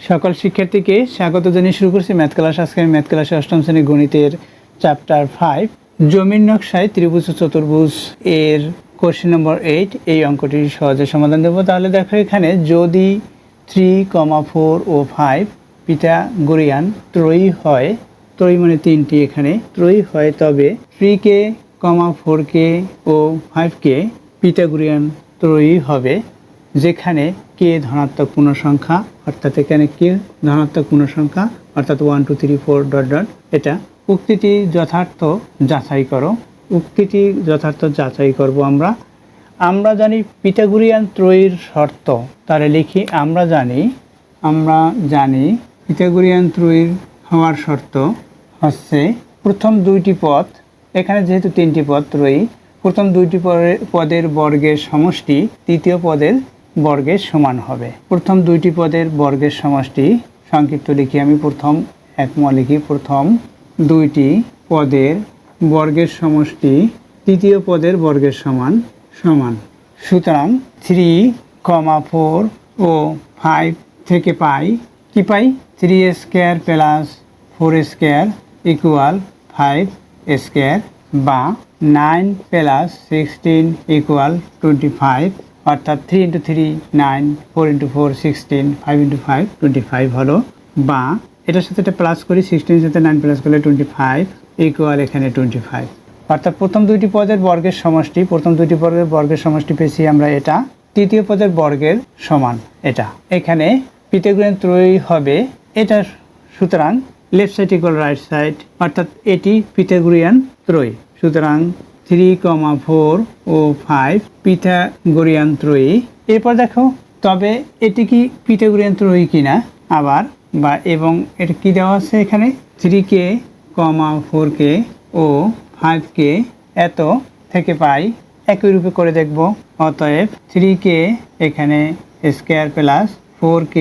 সকল শিক্ষার্থীকে স্বাগত জানিয়ে শুরু করছি ম্যাথ ক্লাস। আজকের ম্যাথ ক্লাসে অষ্টম শ্রেণী গণিতের চ্যাপ্টার 5 জমির নকশায় ত্রিভুজ ও চতুর্ভুজ এর কোশ্চেন নম্বর 8 এই অঙ্কটি সহজে সমাধান দেব। তাহলে দেখো এখানে যদি 3, 4 ও 5 পিথাগোরিয়ান ত্রয়ী হয়, ত্রয়ী মানে তিনটি, এখানে ত্রয়ী হয়, তবে 3k, 4k ও 5k পিথাগোরিয়ান ত্রয়ী হবে যেখানে কে ধনাত্মক পূর্ণ সংখ্যা, অর্থাৎ এখানে কে ধনাত্মক পূর্ণ সংখ্যা অর্থাৎ 1 2 3 4 ডট ডট। এটা উক্তিটি যথার্থ যাচাই করো। উক্তিটি যথার্থ যাচাই করব আমরা জানি পিথাগোরিয়ান ত্রয়ীর শর্ত। তাহলে লিখি আমরা জানি পিথাগোরিয়ান ত্রয়ীর হওয়ার শর্ত হচ্ছে প্রথম দুইটি পদ, এখানে যেহেতু তিনটি পদ ত্রয়ী, প্রথম দুইটি পদের বর্গের সমষ্টি তৃতীয় পদের বর্গের সমান হবে। প্রথম দুইটি পদের বর্গের সমষ্টি সংক্ষিপ্ত লিখি আমি, প্রথম লিখি প্রথম দুইটি পদের বর্গের সমষ্টি তৃতীয় পদের বর্গের সমান। সুতরাং 3, 4 ও 5 থেকে পাই 3 square plus 4 square equal 5 square, বা 9 প্লাস 16 ইকুয়াল 25, অর্থাৎ 3 × 3 9, 4 × 4 16, 5 × 5 25 হলো। বা এটার সাথে এটা প্লাস করি, 16 সাথে 9 প্লাস করলে 25 ইকুয়াল এখানে 25, অর্থাৎ প্রথম দুইটি পদের বর্গের সমষ্টি পেয়েছি আমরা, এটা তৃতীয় পদের বর্গের সমান। এটা এখানে পিথাগোরিয়ান ত্রয়ী হবে এটা। সুতরাং left side equal right side, অর্থাৎ এটি পিথাগোরিয়ান ত্রয়ী। সুতরাং 3, 4 ও 5 পিথাগোরিয়ান ত্রয়ী। এরপর দেখো তবে এটি কি পিথাগোরিয়ান ত্রয়ী কিনা আবার, বা এবং এটা কি দেওয়া আছে এখানে 3k, 4k ও 5k এত থেকে পাই একই রূপে করে দেখব। অতএব 3k এখানে square plus 4k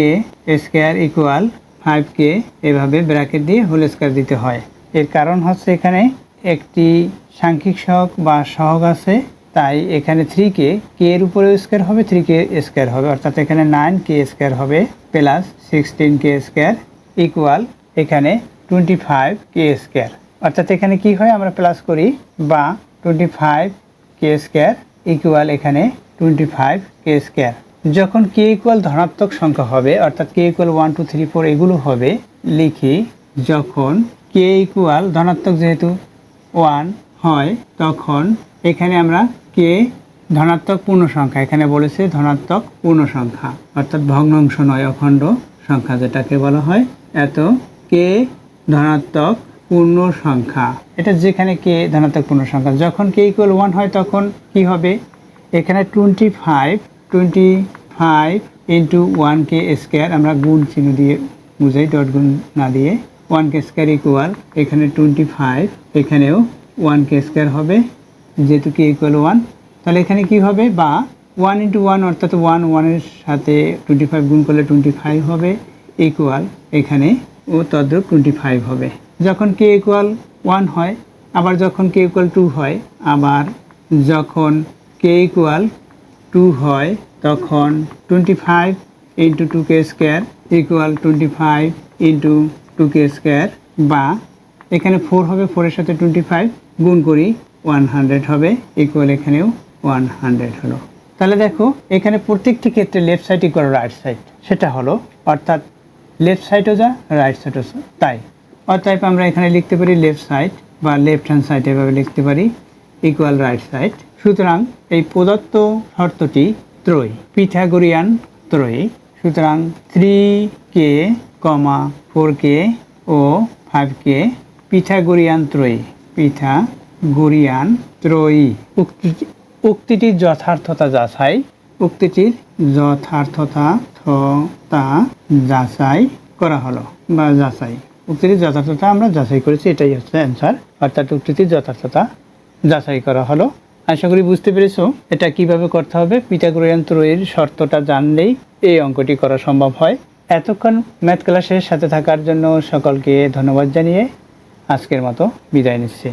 square equal 5k, এভাবে ব্র্যাকেট দিয়ে হোল স্কোয়ার দিতে হয়। এর কারণ হচ্ছে এখানে একটি সাংখ্যিক সহগ বা সহগ আছে, তাই এখানে 3k এর উপরে স্কোয়ার হবে, 3k স্কোয়ার হবে, অর্থাৎ এখানে 9k স্কোয়ার হবে প্লাস 16k স্কোয়ার ইকুয়াল এখানে 25k স্কোয়ার। অর্থাৎ এখানে কি হয় আমরা প্লাস করি, বা 25k স্কোয়ার ইকুয়াল এখানে 25k স্কোয়ার। যখন k ইকুয়াল ধনাত্মক সংখ্যা হবে, অর্থাৎ k ইকুয়াল 1 2 3 4 এগুলো হবে, লিখি যখন k ইকুয়াল ধনাত্মক যেহেতু 1 হয় তখন এখানে আমরা k ধনাত্মক পূর্ণ সংখ্যা, এখানে বলেছে ধনাত্মক পূর্ণ সংখ্যা, অর্থাৎ ভগ্নাংশ নয়, অখণ্ড সংখ্যা যেটাকে বলা হয়, এত k ধনাত্মক পূর্ণ সংখ্যা। এটা যেখানে k ধনাত্মক পূর্ণ সংখ্যা, যখন k ইকুয়াল 1 হয় তখন কি হবে, এখানে 25 ইন্টু 1k স্কোয়ার, আমরা গুণ চিহ্ন দিয়ে বুঝাই, ডট গুণ না দিয়ে, 1k স্কোয়ার ইকুয়াল এখানে 25, এখানেও 1k স্কোয়ার হবে যেহেতু k ইকুয়াল 1। তাহলে এখানে কি হবে, বা 1 × 1 অর্থাৎ 1 এর সাথে 25 গুণ করলে 25 হবে ইকুয়াল এখানে ও তদ্রূপ 25 হবে যখন k ইকুয়াল 1 হয়। আবার যখন k ইকুয়াল 2 হয়, আবার যখন k ইকুয়াল 2 হয় তখন 25 into 2k square equal 25 into 2k square, বা এখানে 4 হবে, 4 এর সাথে 25 গুণ করি 100 হবে ইকুয়াল এখানেও 100 হলো। তাহলে দেখো এখানে প্রত্যেকটি ক্ষেত্রে left side equal right side, সেটা হলো অর্থাৎ লেফট সাইডও যা রাইট সাইডও তাই। অতএব আমরা এখানে লিখতে পারি লেফট সাইড বা লেফট হ্যান্ড সাইড, এভাবে লিখতে পারি ইকুয়াল রাইট সাইড। সুতরাং এই প্রদত্ত শর্তটি ত্রয়ী, পিথাগোরিয়ান ত্রয়ী। সুতরাং 3k, 4k ও 5k পিথাগোরিয়ান ত্রয়ী। উক্তিটির যথার্থতা যাচাই, করা হলো, বা যাচাই, উক্তিটির যথার্থতা আমরা যাচাই করেছি, এটাই হচ্ছে অ্যান্সার, অর্থাৎ উক্তিটির যথার্থতা যাচাই করা হলো। আশা করি বুঝতে পেরেছো এটা কিভাবে করতে হবে। পিথাগোরিয়ান ত্রয়ীর শর্তটা জানলেই এই অঙ্কটি করা সম্ভব হয়। এতক্ষণ ম্যাথ ক্লাসের সাথে থাকার জন্য সকলকে ধন্যবাদ জানিয়ে আজকের মতো বিদায় নিচ্ছি।